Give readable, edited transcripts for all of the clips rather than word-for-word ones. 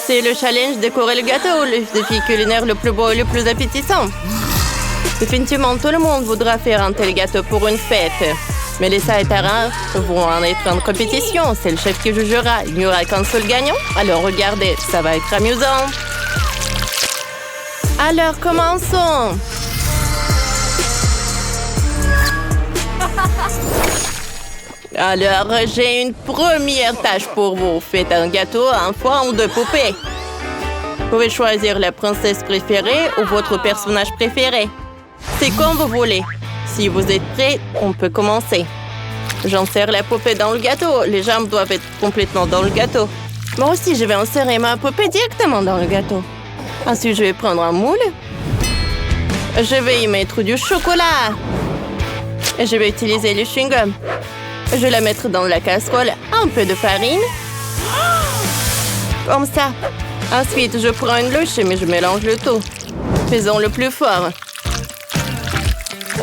C'est le challenge décorer le gâteau, le défi culinaire le plus beau et le plus appétissant. Définitivement, tout le monde voudra faire un tel gâteau pour une fête. Mélissa et Tara vont en être en compétition. C'est le chef qui jugera. Il n'y aura qu'un seul gagnant. Alors regardez, ça va être amusant. Alors commençons. Alors, j'ai une première tâche pour vous. Faites un gâteau en forme de poupée. Vous pouvez choisir la princesse préférée ou votre personnage préféré. C'est comme vous voulez. Si vous êtes prêts, on peut commencer. J'insère la poupée dans le gâteau. Les jambes doivent être complètement dans le gâteau. Moi aussi, je vais insérer ma poupée directement dans le gâteau. Ensuite, je vais prendre un moule. Je vais y mettre du chocolat. Et je vais utiliser le chewing-gum. Je vais la mettre dans la casserole. Un peu de farine. Comme ça. Ensuite, je prends une louche, mais je mélange le tout. Faisons le plus fort.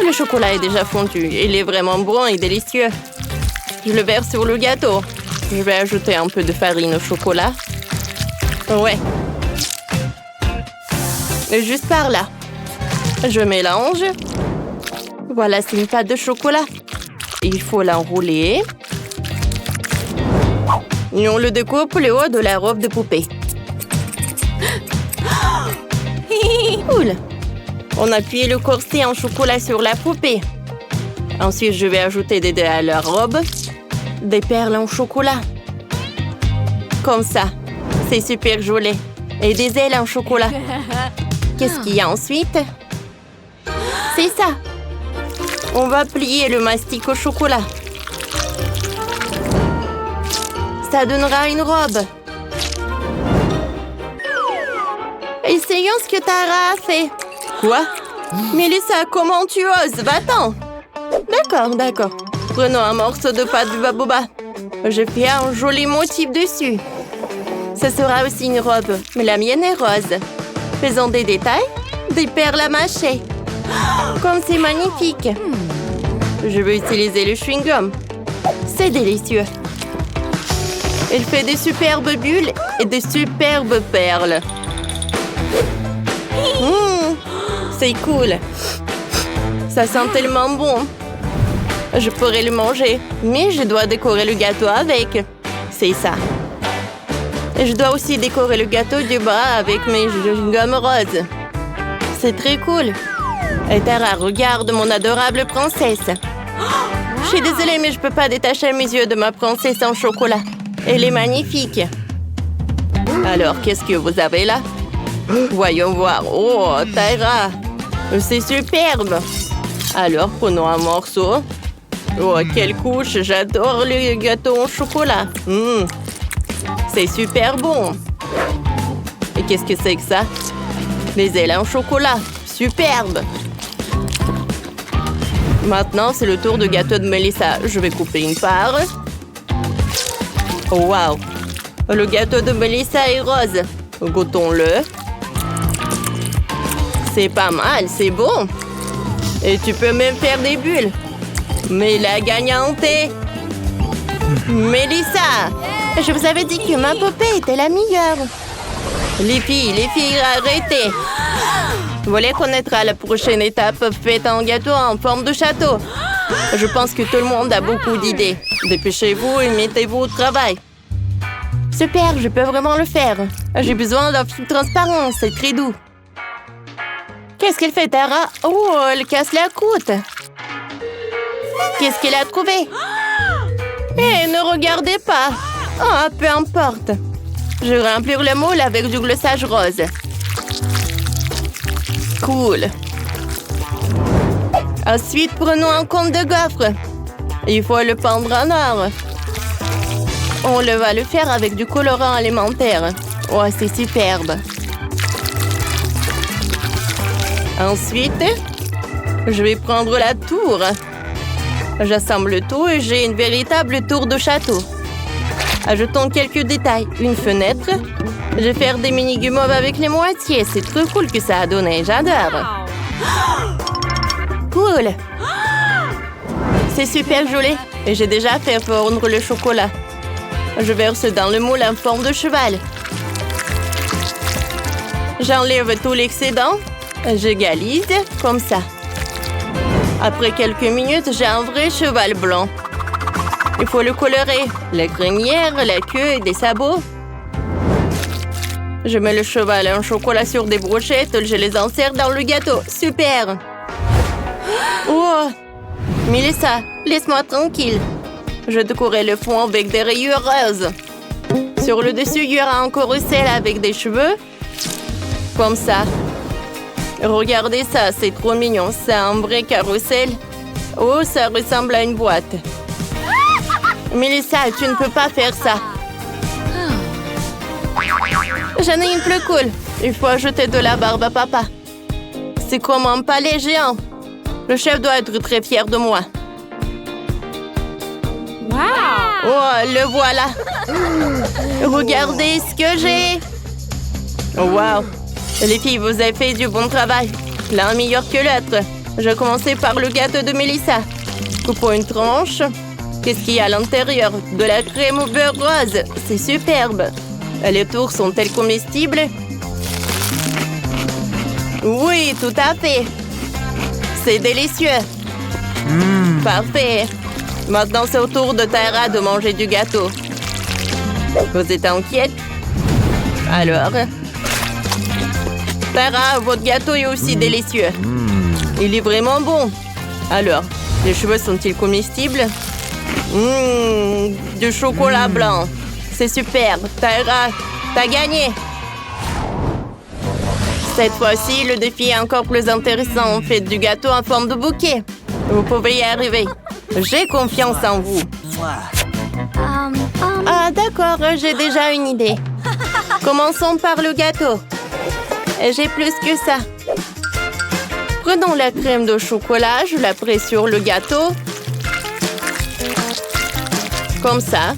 Le chocolat est déjà fondu. Il est vraiment bon et délicieux. Je le verse sur le gâteau. Je vais ajouter un peu de farine au chocolat. Ouais. Et juste par là. Je mélange. Voilà, c'est une pâte de chocolat. Il faut l'enrouler. Et on le découpe le haut de la robe de poupée. Cool. On appuie le corset en chocolat sur la poupée. Ensuite, je vais ajouter des dés à la robe. Des perles en chocolat. Comme ça. C'est super joli. Et des ailes en chocolat. Qu'est-ce qu'il y a ensuite? C'est ça. On va plier le mastic au chocolat. Ça donnera une robe. Essayons ce que Tara a fait. Quoi? Mélissa, comment tu oses? Va-t'en. D'accord. Prenons un morceau de pâte de baobab. Je fais un joli motif dessus. Ce sera aussi une robe, mais la mienne est rose. Faisons des détails, des perles à mâcher. Comme c'est magnifique. Je vais utiliser le chewing-gum. C'est délicieux. Il fait des superbes bulles et des superbes perles. C'est cool. Ça sent tellement bon. Je pourrais le manger, mais je dois décorer le gâteau avec. C'est ça. Et je dois aussi décorer le gâteau du bas avec mes chewing-gums roses. C'est très cool. Et Tara, regarde mon adorable princesse. Je suis désolée, mais je peux pas détacher mes yeux de ma princesse en chocolat. Elle est magnifique. Alors, qu'est-ce que vous avez là? Voyons voir. Oh, Tara. C'est superbe. Alors, prenons un morceau. Oh, quelle couche. J'adore le gâteau en chocolat. C'est super bon. Et qu'est-ce que c'est que ça? Les ailes en chocolat. Superbe. Maintenant, c'est le tour du gâteau de Mélissa. Je vais couper une part. Oh, wow. Le gâteau de Mélissa est rose. Goûtons-le. C'est pas mal, c'est bon. Et tu peux même faire des bulles. Mais la gagnante est... Mélissa! Je vous avais dit que ma poupée était la meilleure. Les filles, arrêtez. Vous voulez connaître la prochaine étape? Faites un gâteau en forme de château. Je pense que tout le monde a beaucoup d'idées. Dépêchez-vous et mettez-vous au travail. Super, je peux vraiment le faire. J'ai besoin d'un film transparent, c'est très doux. Qu'est-ce qu'elle fait, Tara? Oh, elle casse la croûte. Qu'est-ce qu'elle a trouvé? Eh, ne regardez pas. Oh, peu importe. Je vais remplir le moule avec du glossage rose. Cool. Ensuite, prenons un cône de gaufre. Il faut le pendre en or. On va le faire avec du colorant alimentaire. Oh, c'est superbe. Ensuite, je vais prendre la tour. J'assemble le tout et j'ai une véritable tour de château. Ajoutons quelques détails. Une fenêtre. Je vais faire des mini guimauves avec les moitiés. C'est trop cool que ça a donné. J'adore. Cool. C'est super joli. Et j'ai déjà fait fondre le chocolat. Je verse dans le moule en forme de cheval. J'enlève tout l'excédent. J'égalise, comme ça. Après quelques minutes, j'ai un vrai cheval blanc. Il faut le colorer. La crinière, la queue et des sabots. Je mets le cheval en chocolat sur des brochettes. Je les insère dans le gâteau. Super! Oh! Melissa, laisse-moi tranquille. Je décorerai le fond avec des rayures roses. Sur le dessus, il y aura un carrousel avec des cheveux. Comme ça. Regardez ça, c'est trop mignon. C'est un vrai carrousel. Oh, ça ressemble à une boîte. Melissa, tu ne peux pas faire ça. J'en ai une plus cool. Il faut ajouter de la barbe à papa. C'est comme un palais géant. Le chef doit être très fier de moi. Wow! Oh, le voilà. Regardez ce que j'ai. Wow. Les filles, vous avez fait du bon travail. L'un meilleur que l'autre. Je commençais par le gâteau de Melissa. Coupons une tranche. Qu'est-ce qu'il y a à l'intérieur? De la crème au beurre rose. C'est superbe. Les tours sont-elles comestibles? Oui, tout à fait. C'est délicieux. Parfait. Maintenant, c'est au tour de Tara de manger du gâteau. Vous êtes inquiète? Alors? Tara, votre gâteau est aussi délicieux. Il est vraiment bon. Alors, les cheveux sont-ils comestibles? Du chocolat blanc. C'est super. Tara, t'as gagné. Cette fois-ci, le défi est encore plus intéressant. Faites du gâteau en forme de bouquet. Vous pouvez y arriver. J'ai confiance en vous. Ah, d'accord, j'ai déjà une idée. Commençons par le gâteau. J'ai plus que ça. Prenons la crème de chocolat, je la presse sur le gâteau. Comme ça.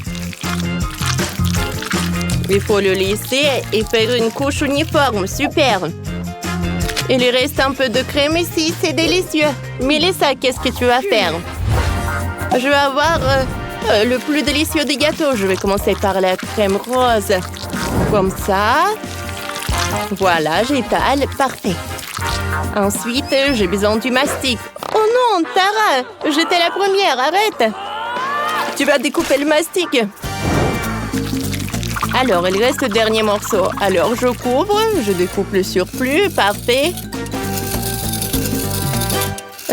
Il faut le lisser et faire une couche uniforme. Super. Il reste un peu de crème ici, c'est délicieux. Melissa, qu'est-ce que tu vas faire? Je vais avoir le plus délicieux des gâteaux. Je vais commencer par la crème rose. Comme ça. Voilà, j'étale. Parfait. Ensuite, j'ai besoin du mastic. Oh non, Tara, j'étais la première. Arrête. Tu vas découper le mastic. Alors, il reste le dernier morceau. Alors, je couvre, je découpe le surplus. Parfait.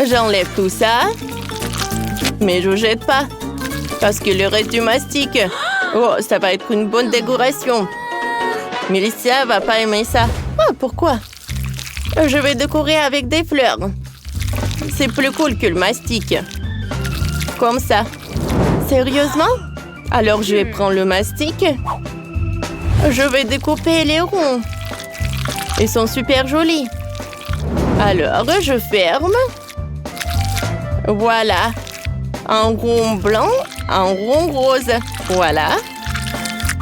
J'enlève tout ça. Mais je ne jette pas. Parce qu'il reste du mastic. Oh, ça va être une bonne décoration. Melissa va pas aimer ça. Oh, pourquoi? Je vais décorer avec des fleurs. C'est plus cool que le mastic. Comme ça. Sérieusement? Alors, je vais prendre le mastic. Je vais découper les ronds. Ils sont super jolis. Alors, je ferme. Voilà. Un rond blanc, un rond rose. Voilà.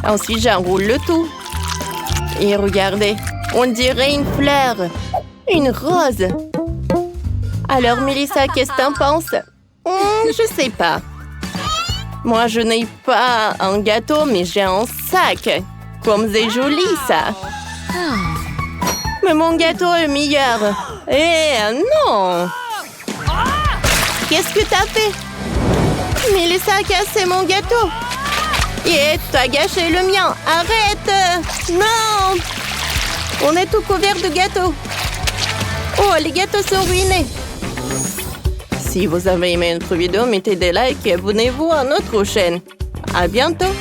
Ensuite, j'enroule le tout. Et regardez, on dirait une fleur. Une rose. Alors, Melissa, qu'est-ce que t'en penses? Je sais pas. Moi, je n'ai pas un gâteau, mais j'ai un sac. Comme c'est joli, ça. Mais mon gâteau est meilleur. Eh non! Qu'est-ce que t'as fait? Melissa a cassé mon gâteau. Et t'as gâché le mien. Arrête! Non! On est tout couvert de gâteaux. Oh, les gâteaux sont ruinés. Si vous avez aimé notre vidéo, mettez des likes et abonnez-vous à notre chaîne. À bientôt!